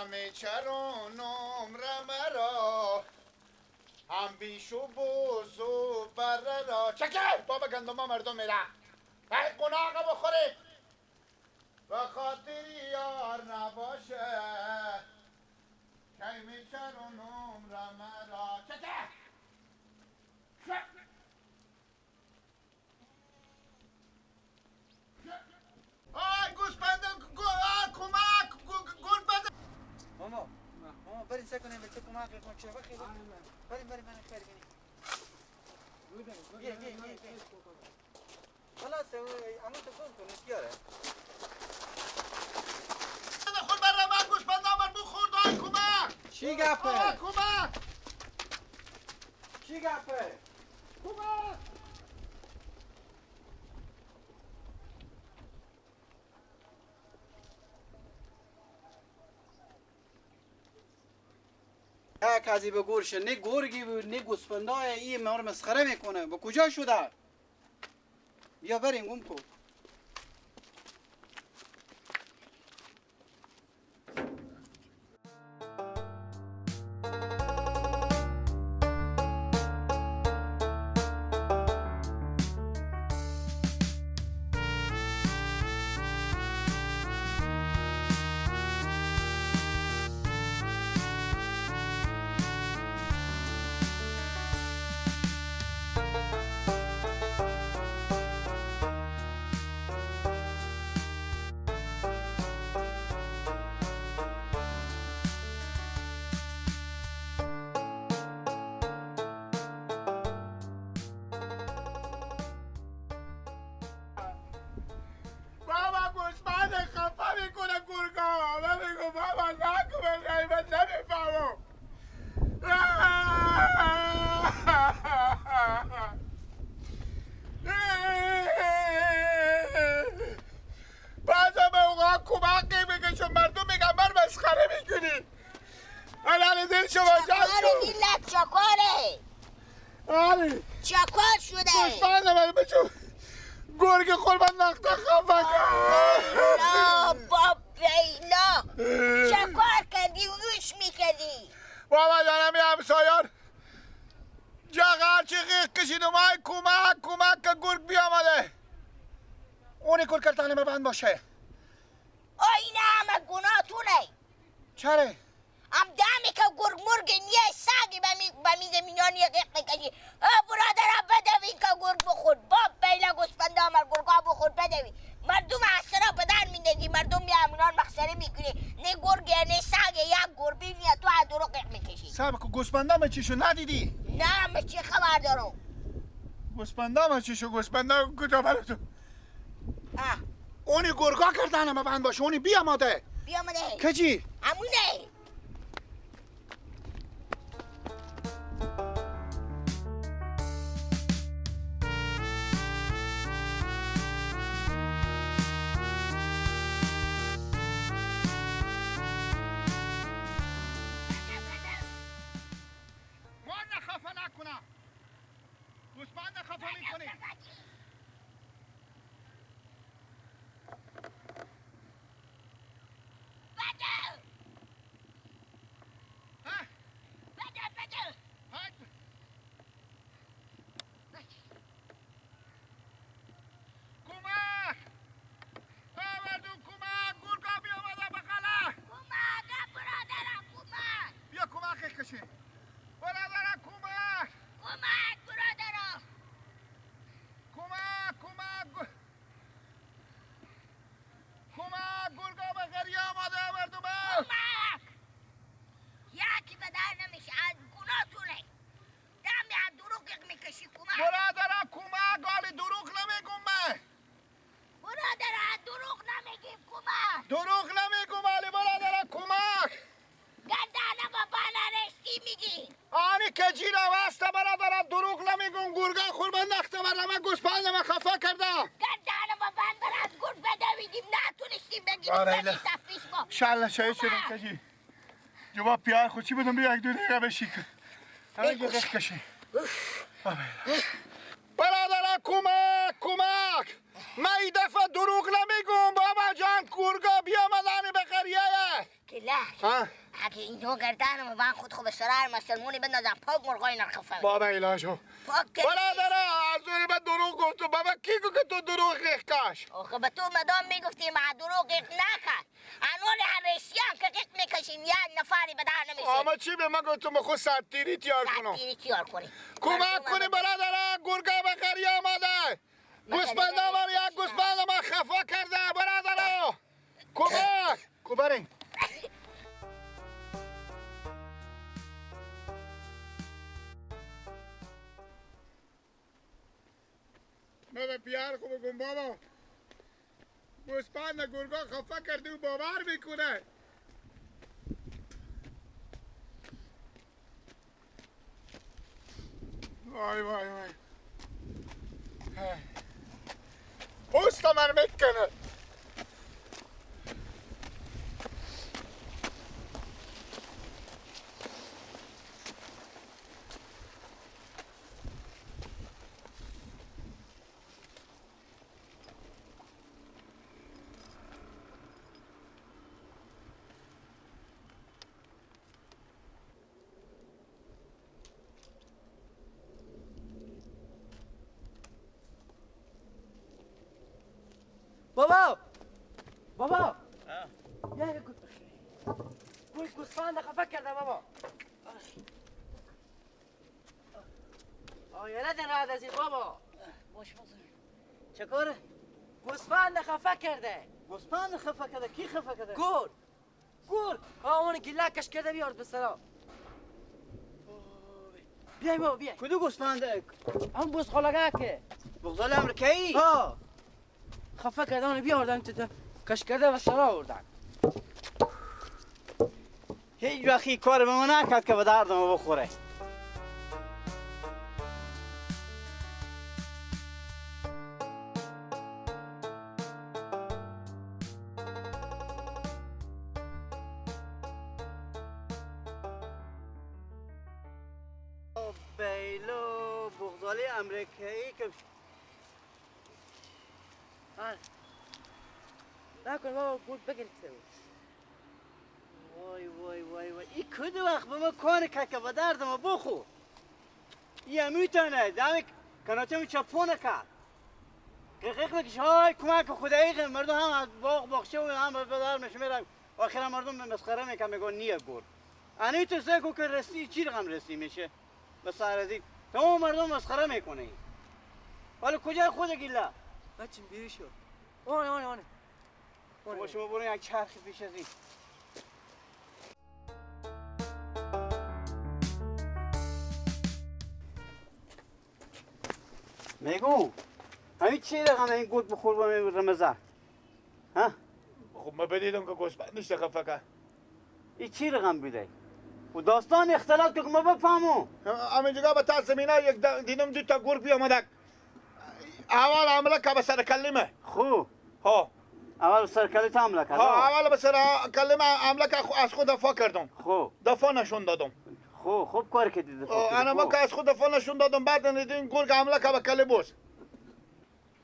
همه چرانم رمرا هم بیش و بوز و بره را چکر بابا گندم ها مردم میره ای قناقه بخوری به خاطر یار نباشه که می چرانم رمرا چکر آی گوسپنده کمک گوسپنده ماما بریم سکنیم بچه کمک کن چه بخیر بریم خیر بینیم بیا خلاص اما تو کن کنید بیاره خود بر من گوسپنده من بخورد آی کمک چی گپه؟ کمک چی گپه؟ کمک یک کسی به گورش نه گرگی بود نه گوسفندای این ما رو مسخره میکنه با کجا شده؟ بیا بریم گم کن بابا گوسپنده خفه میکنه گرگا من میگو بابا نکن من نمیفهمم بعضا به اوقات کمکی میکشم مردم میگن من مسخره میکنی الان دل شما جمع شد میلت چکاره آلی چکار شده گوسپنده من بچه گرگ خور من نخته خفه لا باب بیلا چکار کردی وش میکردی بابا جانم یه همسایان جغر چی غیق کشیدم های کمک که گرگ بیامده اونی کل کرتانه ما بند باشه آینه همه گناه تونه چره؟ هم دمی که گرگ مرگ یه ساگی به می زمینانی غیق میکشی برادر بدوی که گرگ بخورد باب بیلا گسپنده همه گرگا بخورد بدوی مردم اصلا بدن میندگی مردم می همونان مخسره میکنی نه گرگ نه ساگی یک گربی نیه تو ادورو غیق میکشی سبک گوسپنده ما چیشو ندیدی؟ نه من چی خبر دارم گوسپنده ما چیشو گوسپنده کجا براتو اونی گرگا کردانه ما بند باشه اونی بیامده بیامده کجی؟ همونه من خفه نکنم گوسپنده خفه میکنی کمک مردم کمک گرگا بیامده بغله کمک برادرم کمک بیا کمک کشی برادرم کمک کمک برادرم کمک گرگا به غریه آمده مردم کمک یکی به در نمیشه از گناهتونه دمی از دروغ میکشی کمک برادرم کمک گالی دروغ نمیگم من برادر از دروغ نمیگیم کمک دروغ نمیگم ولی برادرم کمک گردانه با نرشتی میگی آنی که جیره وسته برادرم دروغ نمیگم گرگا خور من نخته برم گوسپند من خفه کردم گردانه با بر از گرد بدویدیم نتونستیم بگیم آره زنی صفیش با شله شاید شدم کجی جواب پیار خود چی بدم بیا یک دو دقیقه بشی که همه گه کشی برادرم کمک من این دفعه دروغ نمیگم بابا جان گرگا بیامدنی به قریه کلا ها اگه اینجا گردنم من خود خوب سرار مسلمونی بندازم پاک مرغای نرخفه بابا الهشو پاک برادر از اون به دروغ گفتو بابا کی گفت که تو دروغ کاش آخه به تو مدام میگفتی ما دروغ نکن انون هریسیان که قیق میکشیم یک نفری به در نمیشه اما چی به من گفتو ما خود سطیری تیار کنم سطیری تیار کنی کمک کنی برادر گرگا به خری آمده گوسپند آمد یک گوسپند ما خفا کرده برادر کمک برین بابا پیار خوب کن بابا گوسپند گرگا خفا کرده و باور میکنه وای وای وای پوست من میکنه بابا بابا یه گوسفند خفه کرده بابا آیا ندن راحت از این بابا باش بازم چکاره؟ گوسفند خفه کرده گوسپند خفه کرده کی خفه کرده گور اون گلکش کرده بیارد به سرا بیای بابا بیای کدو گوسپنده هم بزغالگه بغضال امریکایی ها خفه کرده اون بیاردن تو کش کرده و سرا آوردن هیچ وقتی کار به من نکرد که به دردم بخوره بیلو بغضالی امریکایی که نکن بابا گول بگرفته وای وای وای وای این کدو وقت به ما کار کرد که به دردم بخور یه میتونه دمی کناچه می چپونه کرد قیق بکش های کمک خدایی مردم هم از باغ باغچه و هم به در میشمیرن آخر مردم به مسخره میکنن میگن نیه گور انوی تو سکو که رسی چی رقم رسی میشه به سرزی تمام مردم مسخره میکنه حالا کجای خود گیلا بچیم بیری شو آنه با شما برو یک چرخ پیش از این میگو همین چی رقم این گوت بخور با من رمزه ها؟ خب ما بدیدم که گوسپندش خفه کرد این چی رقم بیده؟ و داستان اختلاف که ما بفهمو همینجا به تا زمینه یک دیدم دو تا گرگ بیامدک اول عمله که به سر کلمه خوب ها اول سرکلی تا حمله کرد ها اول به سر کلمه عمله که از خود دفاع کردم خوب دفاع نشون دادم خوب کار کردی انا ما که از خود دفاع نشون دادم بعد دیدیم گرگ عمله که به کله بوس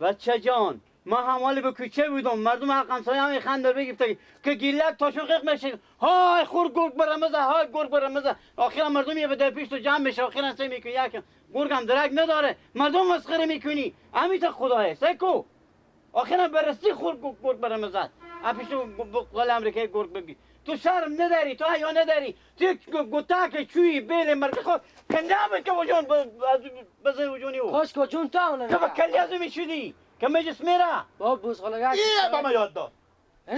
بچه جان ما همالی به کوچه بودم مردم همسایه هم خندر بگیفته که گیلک تاشون قیق میشه های خور گرگ برمزه های گرگ برمزه آخر مردم یه بده پیش تو جمع میشه آخر سه میکنی یک گرگ هم درک نداره مردم مسخره میکنی امیت خداه سکو آخر برستی خور گرگ برمزه اپیش تو قال امریکای گرگ بگی تو شرم نداری تو حیا نداری تو گوتاک چوی بیل مرد خود کنده که وجون بزن وجونی او خوش کو جون تا اونه که با کلی از میشودی که مجلس میره بابا بزغالگه ایه با ما یاد داد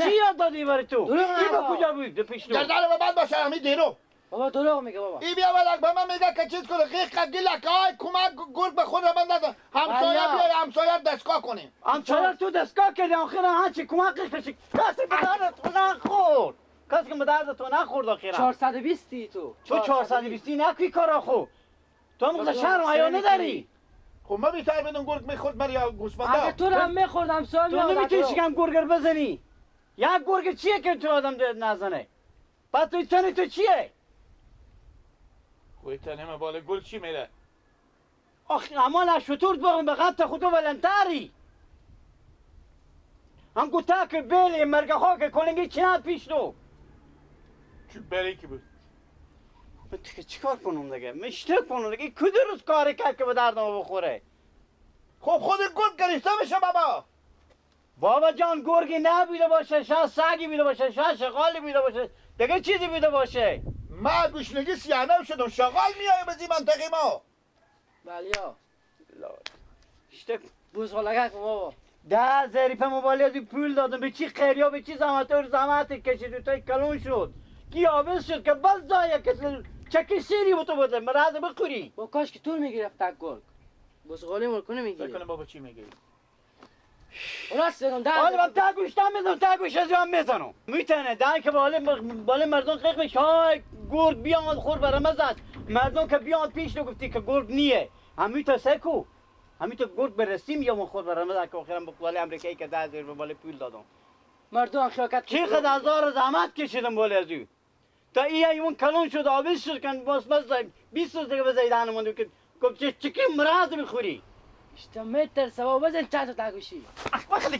چی یاد دادی برای تو؟ دروغ ای با نگو. کجا بود پیش تو؟ گردن به بعد باشه همین دیرو بابا دروغ میگه بابا ای بیا ولک به من میگه که چیز کنه قیق قد گلک های کمک گرگ به خود را بندازن همسایه بله. بیای همسایه دستگاه کنیم همچنان تو دستگاه کردی آخر هرچی کمک کشی کسی به درد تو نخورد کسی که به درد تو نخورد آخر 420 تو تو 420 نکی کارا خو تو هم بابا، شرم حیا سه نداری خب ما بیتر بدون گرگ میخورد من یا اگه گوسفنده تو رو هم میخوردم سال تو نمیتونی شکم گرگر بزنی یک گرگ چیه که تو آدم نزنه پس تو تنی تو چیه کوی تنیم بالا گل چی میره آخ اما شطور بگم به قد خودو ولنتاری هم گوتا که بیلی مرگه ها که کلنگی چنان پیش تو چی برای کی بود؟ من چیکار کنم دیگه؟ مشتاق کنم دیگه. کدوم کاری کرد که به دردم بخوره؟ خب خود گرگ گریسته میشه بابا. بابا جان گرگی نبیده باشه، شاید سگی بیده باشه، شاید شغالی بیده باشه، دیگه چیزی بیده باشه. ما گوشنگی سیانه شدم شغال میای بزی منطقه ما. بلیا اشتک بوزغالگه کن بابا 10,000 روپیه موبایل از این پول دادم. به چی خیریا به چی زحمت کشید توی کلون شد کی آبز شد که بس زایه که چکی سیری بودو بوده مرازه بخوری. با کاش که طول میگرفت تک گرگ بوزغالی ملکنه فکر میگیره کنم بابا چی میگی؟ راست بگم حالا من تا گوشتم میزنم تا گوش از هم میزنم میتونه در که بالا مردم قیق میشه های گرگ بیان خور برم ازش مردم که بیان پیش رو گفتی که گرگ نیه همی تا سکو همی تا گرگ برسیم یا من خور برم ازش که آخرم بقوالی امریکایی که 10,000 به بالا پول دادم مردم خیاکت چی خد هزار زحمت کشیدم بالا از او تا اون کلون شد آبیز شد کن باز 20 روز دیگه بزایدن مونده که گفت چکی مراز بخوری اشتا متر سوا بزن چند تا تگوشی وقت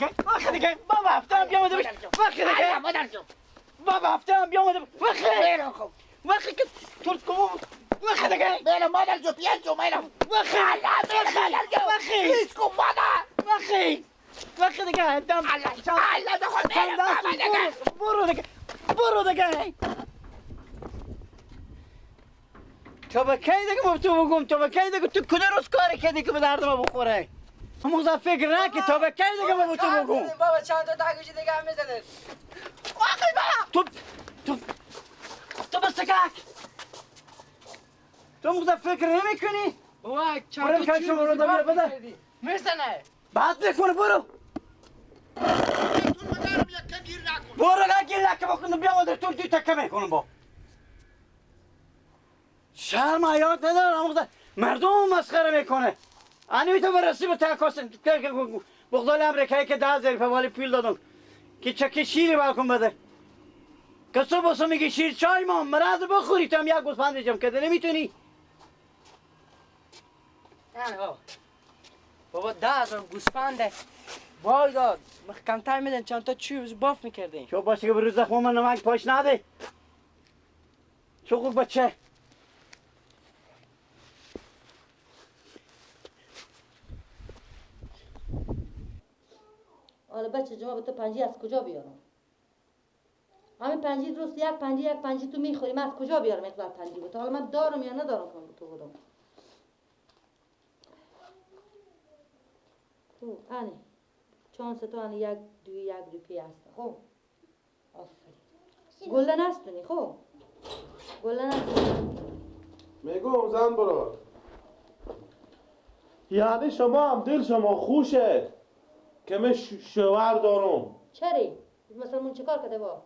دیگه بابا هفته هم بیامده بشه وقت دیگه بابا هفته هم بیامده وقت که ترد کنم وقت دیگه بله مادر جو پیانجو میرم. وقت ایسکو مادر. وقت دیگه دم الله دخل میرم بابا دیگه. برو دیگه تو با کی دیگه ما تو بگم تو با کی دیگه تو کدوم روز کاری کردی که به درد ما بخوره همون زن فکر نکن تو با کی دیگه ما تو بگم بابا چند تا تگوشی دیگه هم میزنه تو بس سکک تو موقع فکر نمی کنی بابا برم چند تا که شما رو دارم بده میزنه بعد بکنه برو برو گیر لکه بکنم بیام در تو تکه میکنم با شرم حیات ندارم موقع مردم مسخره میکنه انوی تو برسی به تکاسن بغدال امریکایی که 10,000 روپیه والی پول دادم که چکی شیری بالکن بده که صبح بسو میگی شیر چای ما مرض بخوری تو هم یک گوسفند جمع کرده نمیتونی نه بابا 10,000 گوسفنده وای داد کمتر میدن چند تا چوب باف میکردیم چو باشه که به روز زخم من نمک پاش نده چو خوب بچه حالا بچه جواب تو پنجی از کجا بیارم؟ همین پنجی درست یک پنجی تو میخوری من از کجا بیارم یک پنجی بود حالا من دارم یا ندارم کنم تو بودم تو انی چانس تو انی یک روپیه هست خب آفرین گلن هستونی خب گلن هستونی میگم زن برو یعنی شما هم دل شما خوشه که من شوهر دارم چری؟ مثلا من چیکار کرده با؟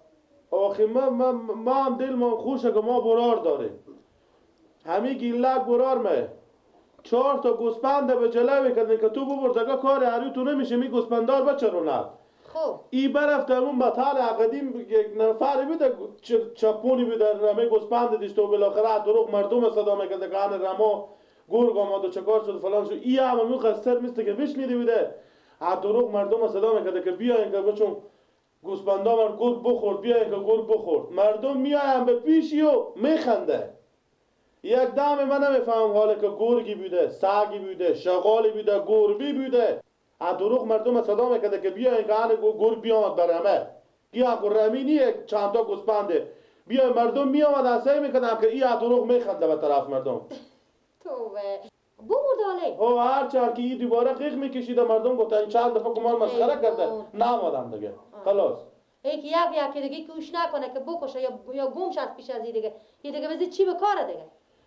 آخی ما هم دل ما خوشه که ما برار داریم همی گیلک برار مه 4 تا گوسپند به جلوی کردن که تو ببر دگه کار هری تو نمیشه می گوسپندار بچه رو نه خب ای برفته اون بطال قدیم یک نفر بیده چپونی بیده رمه گوسپند دیشته و بالاخره دروغ مردم صدا میکرده که آن رما گرگ آمد و چکار شد فلان شد ای هم اون خستر میسته که بشنیده بیده دروغ مردم صدا میکرده که بیاین که بچون گوسپندا من گرگ بخورد بیاین که گرگ بخورد مردم میاین به پیشی و میخنده یک دم من نمیفهم حالا که گرگی بوده سگی بوده شغالی بوده گربی بوده دروغ مردم صدا میکرده که بیاین که گرگ بیامد برمه گیا رمی نیه چند تا گوسپنده بیاین مردم میامد اسای میکردن که این دروغ میخنده به طرف مردم تو بمرداله او هر چهار که این دوباره قیق میکشیده مردم گفتن چند دفعه کمال مسخره کرده نامادم دیگه خلاص یکی یک دیگه کوش نکنه که بکشه یا گمش از پیش از این دیگه یه دیگه بزید چی به کاره دیگه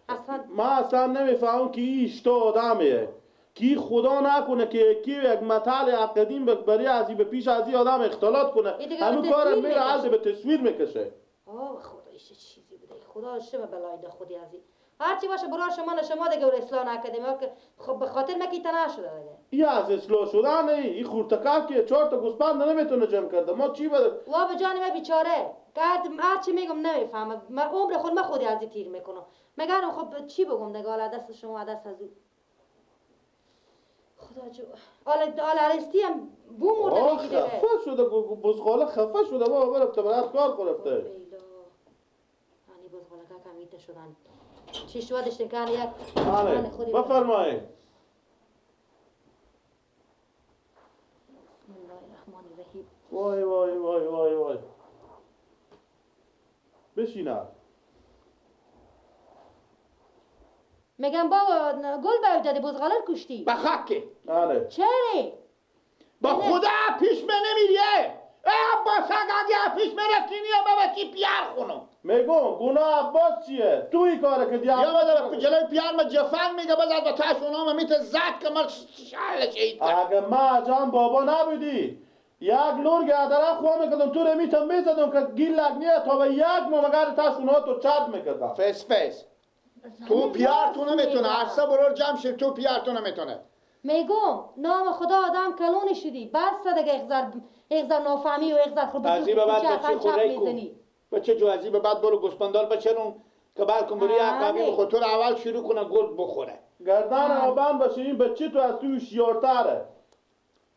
اصلا ما اصلا نمیفهم که این اشتا آدمیه کی خدا نکنه که کی یک مطال قدیم برای از به پیش از این آدم اختلاط کنه همون کار میره عرض به تصویر میکشه آه خدایش چیزی بوده خدا شما بلای ده خودی از این هرچی باشه برای شما دیگه اور اصلاح نکردیم که خب به خاطر مکی تنها شده دیگه این از اصلاح شدن این خورتکا که 4 تا گوسپند نمیتونه جمع کرده ما چی بده وا به جان من بیچاره هرچی میگم نمیفهمم من عمر خود من خودی از این تیر میکنم مگرم خب چی بگم دیگه حالا دست شما دست از او خدا جو حالا ارستی هم بو مرده میگی دیگه خفه شده بزغاله خفه شده بابا برفته برات کار کرفته بزغاله که کمیته شدن چی شو داشتن که یک بله بفرمایید. بسم الله الرحمن الرحیم. وای وای وای وای وای. بشینم. میگم بابا گل باید دادی بزغاله رو کشتی. به خاکه بله. چرا؟ با خدا پیش من نمیریه عباس اگه پیش من رفتینی یا بابا کی پیار خونو میگم گناه عباس چیه؟ توی کاره که دیگه یا بابا جلوی پیار ما جفنگ میگه بذار با تاش اونام میت زد که من شعل شهید کرد اگه ما جان بابا نبودی یک لور گردره خواه میکردم تو رو میتم میزدم که گیل لگنیه تا به یک ممگر تاشونها تو چرد میکردم. فس تو پیار تو نمیتونه عرصه برور جمع شد تو پیار تو نمیتونه میگم نام خدا آدم کلون شدی بس دیگه اغزر نافهمی و اغزر خوب عزیز بعد بچه خوره کو بچه جو عزیز بعد برو گوسپندال بچنون که بالکن بری عقبی به خاطر اول شروع کنه گرد بخوره گردن ما بند باشه این بچه تو از توی شیارتره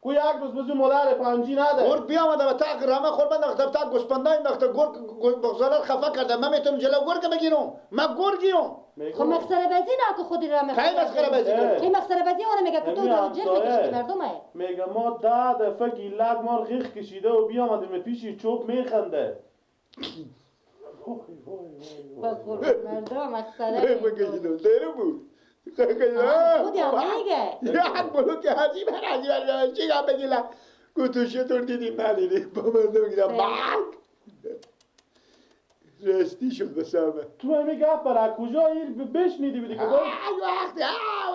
کو یک روز بزو مادر پنجی نده گرد بیامده و تا رامه خور بند اختر تا گوسپندال این اختر گرد بغزارت خفه کرده من میتونم جلو گرد بگیرم من گرد گیرم خب مخسره بازی نه که خودی را کی مسخره بازی کنی کی مخسره بازی اونه میگه که تو دارو جلد کشیدی مردمه میگه ما 10 دفعه گیلک ما رو غیخ کشیده و بیامده پیشی چوب میخنده مردم مخسره بگیدم دیرو بود خودی هم میگه یک بلوک عجیب عجیب چی گم بگیلم گوتو شطور دیدیم ندیدیم با مردم گیدم بک رستی شد بسامه تو همی گفت برای کجا این بشنیدی بودی که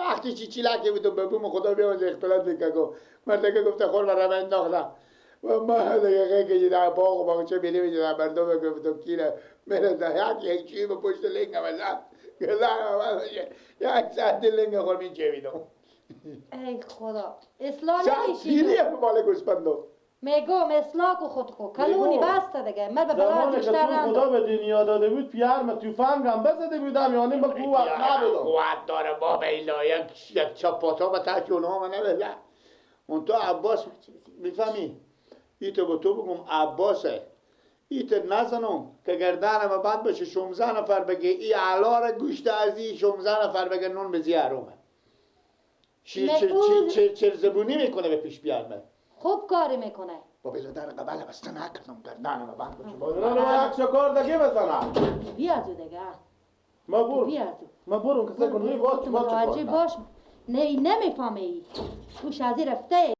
وقتی چی لکه بودم ببوم خدا بیامد اختلاط بکن مردگه گفته خور برای من انداختم و ما دقیقه که در باغ و باغچه بیلی میشه در مردم گفتم کیره میره در یک چی به پشت لنگم ازم یک ساعت لنگ خورمین چه بیدم ای خدا اصلاح ساعت نمیشی گیریه به مال گوسپندو میگم اصلاح کو خود کو کلونی بسته دیگه من به بلا زمانی که بیشتر تو خدا به دنیا داده بود پیار ما توفنگم بزده بودم یعنی با قوت نبودم قوت داره بابا ایلا یک چپاتا به تک اونها من نبزه اون تو عباس میفهمی ایتو با تو بگم عباسه ایتو نزنم که گردن ما بند باشه 16 نفر بگه ای علا را گوشت ازی 16 نفر بگه نون بزی حرومه چه زبونی میکنه به پیش بیارمه خوب کاری میکنه با بیلو در قبل بسته نکردم گردن ما بند باشه بازران ما یک شکار دگه بزنم بیازو دیگه ما برو بیازو ما برو کسی کنی باش متوجه باش نمیفهمی تو شازی رفته